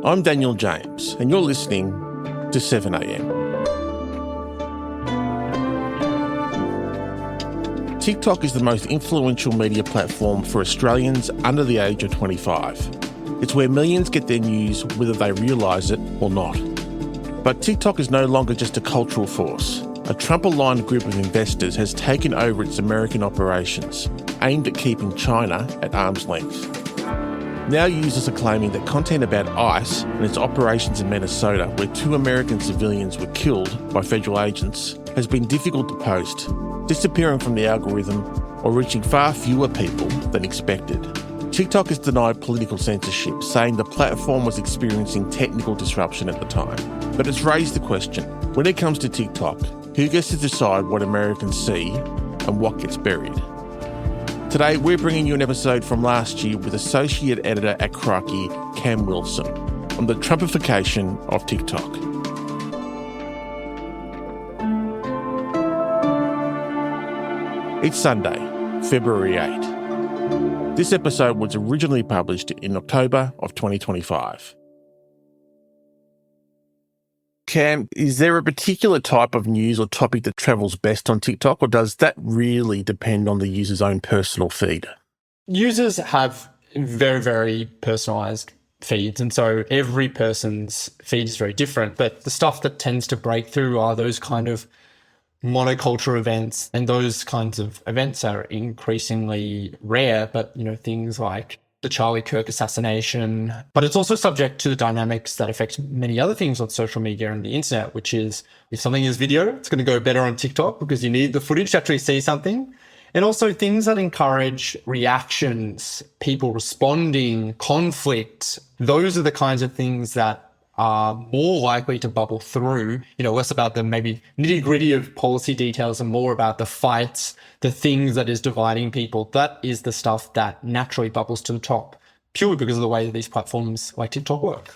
I'm Daniel James, and you're listening to 7am. TikTok is the most influential media platform for Australians under the age of 25. It's where millions get their news, whether they realise it or not. But TikTok is no longer just a cultural force. A Trump-aligned group of investors has taken over its American operations, aimed at keeping China at arm's length. Now users are claiming that content about ICE and its operations in Minnesota, where 2 American civilians were killed by federal agents, has been difficult to post, disappearing from the algorithm or reaching far fewer people than expected. TikTok has denied political censorship, saying the platform was experiencing technical disruption at the time. But it's raised the question, when it comes to TikTok, who gets to decide what Americans see and what gets buried? Today, we're bringing you an episode from last year with Associate Editor at Crikey, Cam Wilson, on the Trumpification of TikTok. It's Sunday, February 8. This episode was originally published in October of 2025. Cam, is there a particular type of news or topic that travels best on TikTok, or does that really depend on the user's own personal feed? Users have very, very personalized feeds, and so every person's feed is very different. But the stuff that tends to break through are those kind of monoculture events, and those kinds of events are increasingly rare. But, things like the Charlie Kirk assassination, but it's also subject to the dynamics that affect many other things on social media and the internet, which is if something is video, it's going to go better on TikTok because you need the footage to actually see something. And also things that encourage reactions, people responding, conflict. Those are the kinds of things that are more likely to bubble through, less about the maybe nitty gritty of policy details and more about the fights, the things that is dividing people. That is the stuff that naturally bubbles to the top, purely because of the way that these platforms like TikTok work.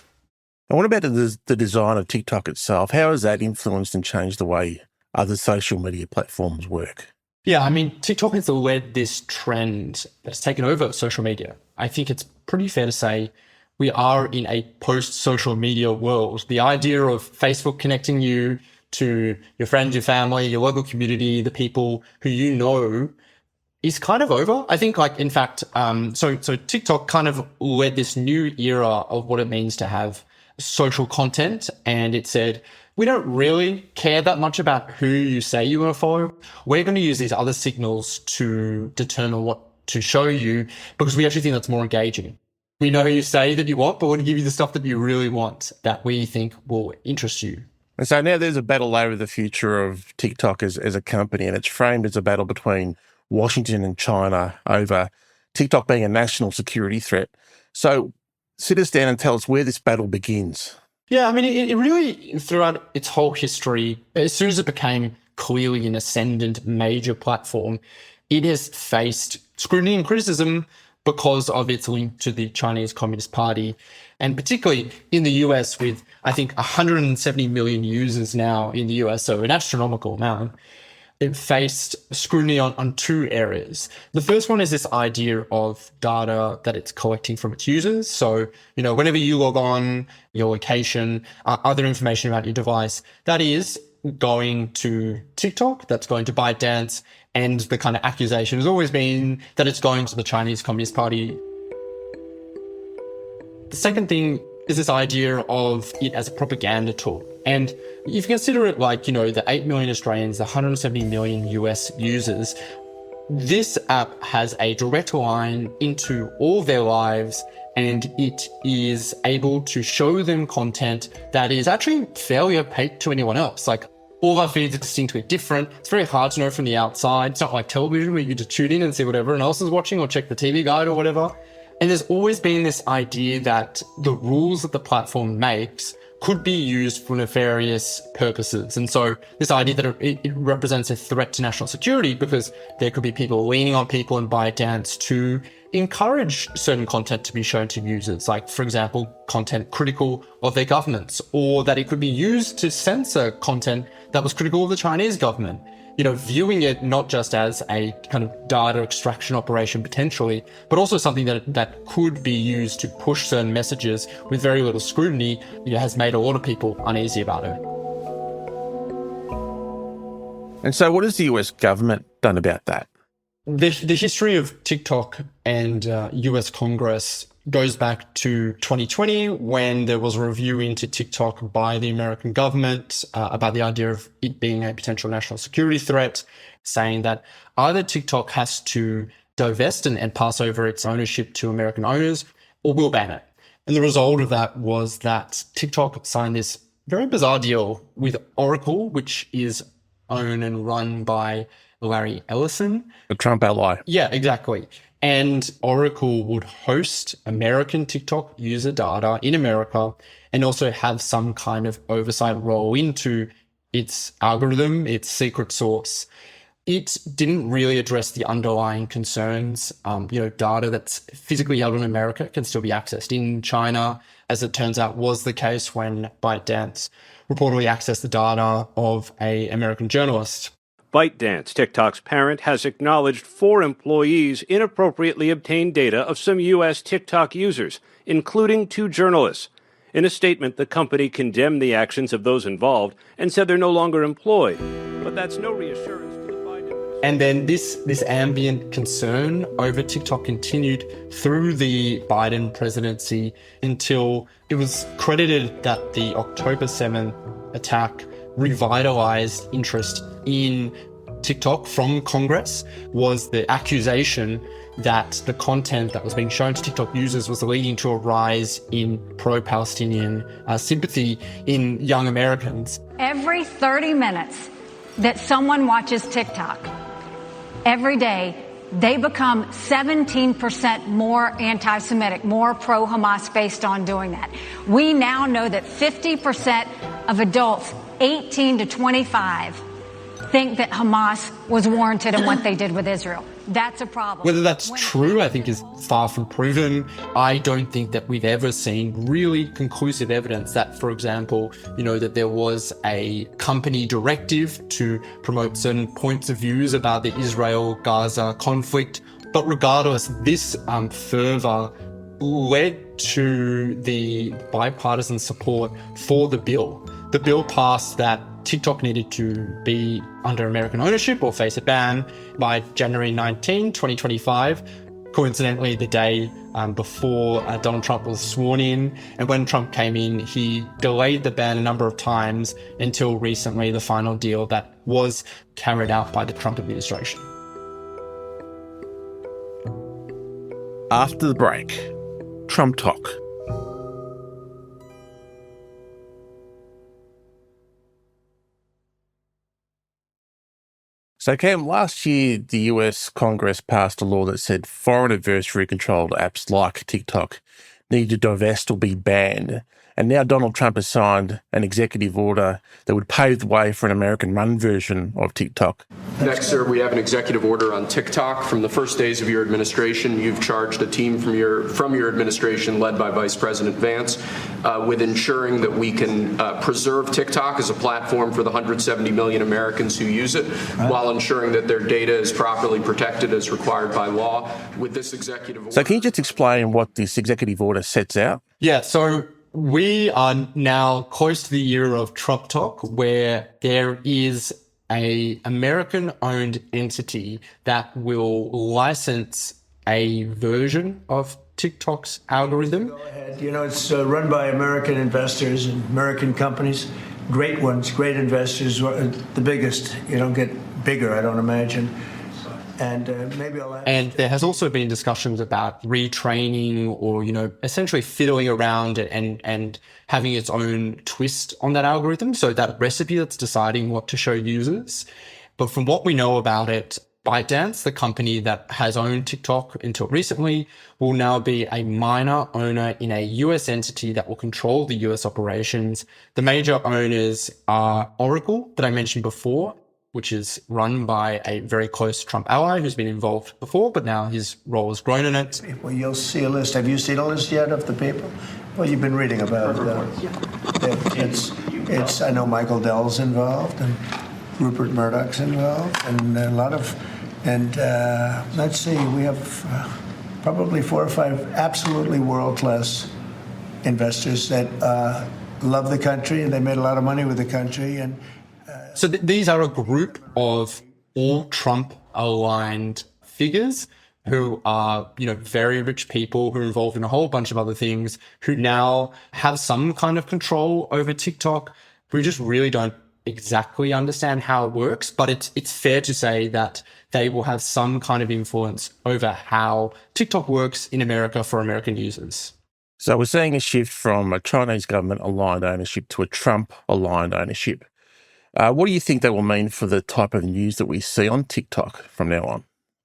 And what about the design of TikTok itself? How has that influenced and changed the way other social media platforms work? Yeah, TikTok has led this trend that's taken over social media. I think it's pretty fair to say we are in a post-social media world. The idea of Facebook connecting you to your friends, your family, your local community, the people who you know is kind of over. I think in fact, so TikTok kind of led this new era of what it means to have social content. And it said, we don't really care that much about who you say you want to follow. We're going to use these other signals to determine what to show you because we actually think that's more engaging. We know who you say that you want, but we're going to give you the stuff that you really want that we think will interest you. And so now there's a battle over the future of TikTok as a company, and it's framed as a battle between Washington and China over TikTok being a national security threat. So sit us down and tell us where this battle begins. Yeah, it really, throughout its whole history, as soon as it became clearly an ascendant major platform, it has faced scrutiny and criticism because of its link to the Chinese Communist Party, and particularly in the US with, I think, 170 million users now in the US, so an astronomical amount. It faced scrutiny on 2 areas. The first one is this idea of data that it's collecting from its users. So, whenever you log on, your location, other information about your device, that is going to TikTok, that's going to ByteDance, and the kind of accusation has always been that it's going to the Chinese Communist Party. The second thing is this idea of it as a propaganda tool. And if you consider it the 8 million Australians, the 170 million US users, this app has a direct line into all their lives, and it is able to show them content that is actually fairly opaque to anyone else. All of our feeds are distinctly different. It's very hard to know from the outside. It's not like television where you just tune in and see what everyone else is watching or check the TV guide or whatever. And there's always been this idea that the rules that the platform makes could be used for nefarious purposes. And so this idea that it represents a threat to national security because there could be people leaning on people in ByteDance to encourage certain content to be shown to users, like, for example, content critical of their governments, or that it could be used to censor content that was critical of the Chinese government. viewing it not just as a kind of data extraction operation potentially, but also something that could be used to push certain messages with very little scrutiny, has made a lot of people uneasy about it. And so what has the US government done about that? The history of TikTok and US Congress goes back to 2020 when there was a review into TikTok by the American government about the idea of it being a potential national security threat, saying that either TikTok has to divest and pass over its ownership to American owners, or we'll ban it. And the result of that was that TikTok signed this very bizarre deal with Oracle, which is owned and run by Larry Ellison. A Trump ally. Yeah, exactly. And Oracle would host American TikTok user data in America and also have some kind of oversight role into its algorithm, its secret sauce. It didn't really address the underlying concerns. Data that's physically held in America can still be accessed in China, as it turns out was the case when ByteDance reportedly accessed the data of an American journalist. ByteDance, TikTok's parent, has acknowledged 4 employees inappropriately obtained data of some U.S. TikTok users, including 2 journalists. In a statement, the company condemned the actions of those involved and said they're no longer employed. But that's no reassurance to the Biden administration. And then this ambient concern over TikTok continued through the Biden presidency until it was credited that the October 7th attack revitalized interest in TikTok from Congress. Was the accusation that the content that was being shown to TikTok users was leading to a rise in pro-Palestinian sympathy in young Americans. Every 30 minutes that someone watches TikTok, every day, they become 17% more anti-Semitic, more pro-Hamas based on doing that. We now know that 50% of adults 18 to 25 think that Hamas was warranted in what they did with Israel. That's a problem. Whether that's true, I think, is far from proven. I don't think that we've ever seen really conclusive evidence that, for example, that there was a company directive to promote certain points of views about the Israel-Gaza conflict. But regardless, this fervor led to the bipartisan support for the bill. The bill passed that TikTok needed to be under American ownership or face a ban by January 19, 2025, coincidentally the day before Donald Trump was sworn in. And when Trump came in, he delayed the ban a number of times until recently the final deal that was carried out by the Trump administration. After the break, Trump talk. So, Cam, last year, the US Congress passed a law that said foreign adversary-controlled apps like TikTok need to divest or be banned. And now Donald Trump has signed an executive order that would pave the way for an American-run version of TikTok. Next, sir, we have an executive order on TikTok. From the first days of your administration, you've charged a team from your administration, led by Vice President Vance, with ensuring that we can preserve TikTok as a platform for the 170 million Americans who use it, while ensuring that their data is properly protected as required by law. With this executive order... So can you just explain what this executive order sets out? Yeah, so we are now close to the era of Trump Talk, where there is a American-owned entity that will license a version of TikTok's algorithm. Go ahead. It's run by American investors and American companies, great ones, great investors, the biggest. You don't get bigger, I don't imagine. And maybe I'll ask. And there has also been discussions about retraining or, essentially fiddling around and having its own twist on that algorithm. So that recipe that's deciding what to show users. But from what we know about it, ByteDance, the company that has owned TikTok until recently, will now be a minor owner in a US entity that will control the US operations. The major owners are Oracle, that I mentioned before, which is run by a very close Trump ally who's been involved before, but now his role has grown in it. Well, you'll see a list. Have you seen a list yet of the people? Well, you've been reading about them. I know Michael Dell's involved, and Rupert Murdoch's involved, and a lot of, and let's see, we have probably 4 or 5 absolutely world-class investors that love the country, and they made a lot of money with the country. And so these are a group of all Trump-aligned figures who are, very rich people who are involved in a whole bunch of other things, who now have some kind of control over TikTok. We just really don't exactly understand how it works, but it's fair to say that they will have some kind of influence over how TikTok works in America for American users. So we're seeing a shift from a Chinese government-aligned ownership to a Trump-aligned ownership. What do you think that will mean for the type of news that we see on TikTok from now on?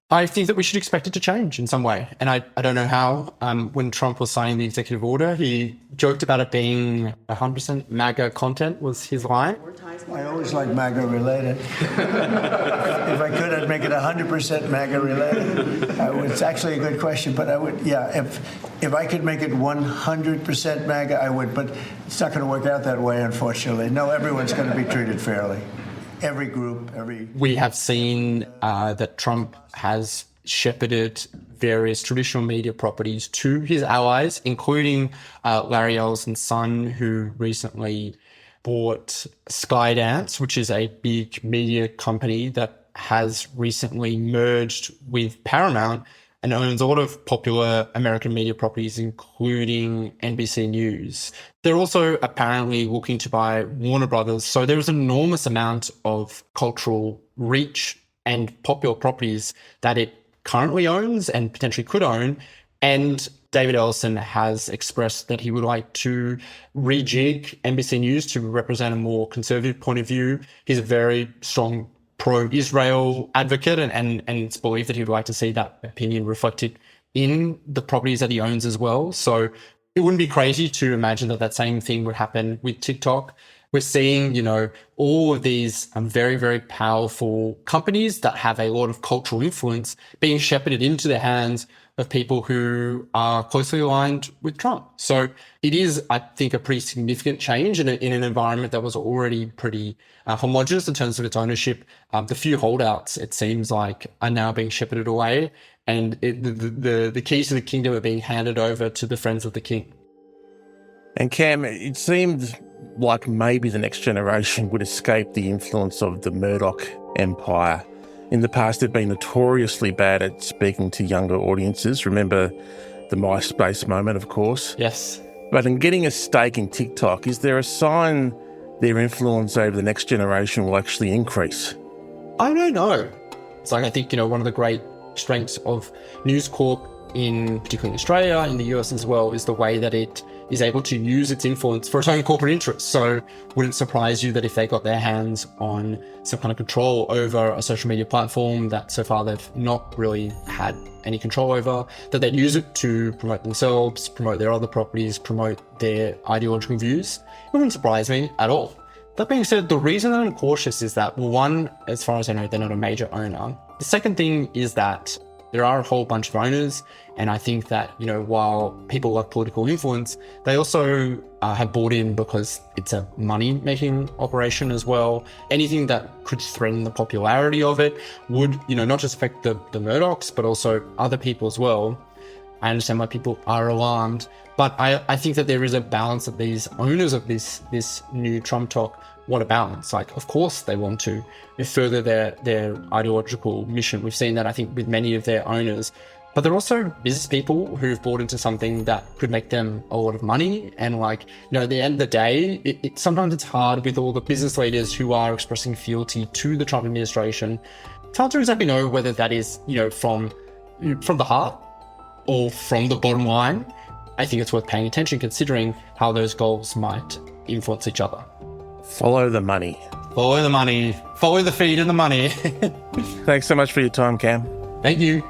I think that we should expect it to change in some way. And I don't know how. When Trump was signing the executive order, he joked about it being 100% MAGA content was his line. I always like MAGA related. If I could, I'd make it 100% MAGA related. It's actually a good question, but I would, if I could make it 100% MAGA, I would, but it's not going to work out that way, unfortunately. No, everyone's going to be treated fairly. Every group, We have seen that Trump has shepherded various traditional media properties to his allies, including Larry Ellison's son, who recently bought Skydance, which is a big media company that has recently merged with Paramount and owns a lot of popular American media properties, including NBC News. They're also apparently looking to buy Warner Brothers. So there's an enormous amount of cultural reach and popular properties that it currently owns and potentially could own. And David Ellison has expressed that he would like to rejig NBC News to represent a more conservative point of view. He's a very strong pro-Israel advocate, and it's believed that he would like to see that opinion reflected in the properties that he owns as well. So it wouldn't be crazy to imagine that same thing would happen with TikTok. We're seeing, all of these very, very powerful companies that have a lot of cultural influence being shepherded into the hands of people who are closely aligned with Trump. So it is, I think, a pretty significant change in an environment that was already pretty homogenous in terms of its ownership. The few holdouts, it seems like, are now being shepherded away, and the keys to the kingdom are being handed over to the friends of the king. And Cam, it seemed like maybe the next generation would escape the influence of the Murdoch empire. In the past, they've been notoriously bad at speaking to younger audiences. Remember the MySpace moment, of course. Yes. But in getting a stake in TikTok, is there a sign their influence over the next generation will actually increase? I don't know. It's like, I think, one of the great strengths of News Corp, particularly in Australia, in the US as well, is the way that it is able to use its influence for its own corporate interests. So wouldn't surprise you that if they got their hands on some kind of control over a social media platform that so far they've not really had any control over, that they'd use it to promote themselves, promote their other properties, promote their ideological views. It wouldn't surprise me at all. That being said, the reason I'm cautious is that, well, one, as far as I know, they're not a major owner. The second thing is that there are a whole bunch of owners, and I think that, while people love political influence, they also have bought in because it's a money-making operation as well. Anything that could threaten the popularity of it would, not just affect the Murdochs, but also other people as well. I understand why people are alarmed, but I think that there is a balance that these owners of this new Trump talk want to balance. Like, of course they want to further their ideological mission. We've seen that, I think, with many of their owners, but they're also business people who've bought into something that could make them a lot of money. And at the end of the day, sometimes it's hard with all the business leaders who are expressing fealty to the Trump administration. It's hard to exactly know whether that is, from the heart or from the bottom line. I think it's worth paying attention, considering how those goals might influence each other. Follow the money. Follow the money. Follow the feed and the money. Thanks so much for your time, Cam. Thank you.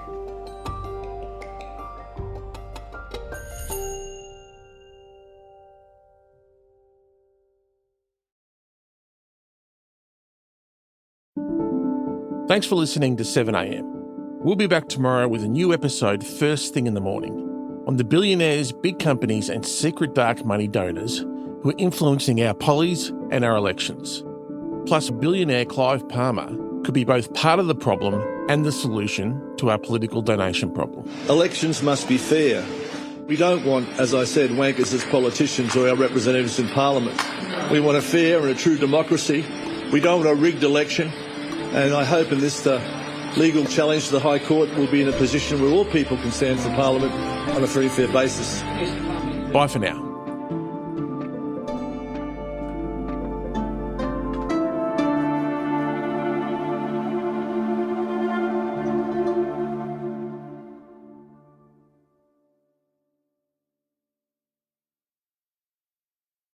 Thanks for listening to 7am. We'll be back tomorrow with a new episode first thing in the morning on the billionaires, big companies and secret dark money donors who are influencing our pollies and our elections. plus billionaire Clive Palmer could be both part of the problem and the solution to our political donation problem. Elections must be fair. We don't want, as I said, wankers as politicians or our representatives in Parliament. We want a fair and a true democracy. We don't want a rigged election. And I hope in this legal challenge to the High Court we'll be in a position where all people can stand for Parliament on a very fair basis. Bye for now.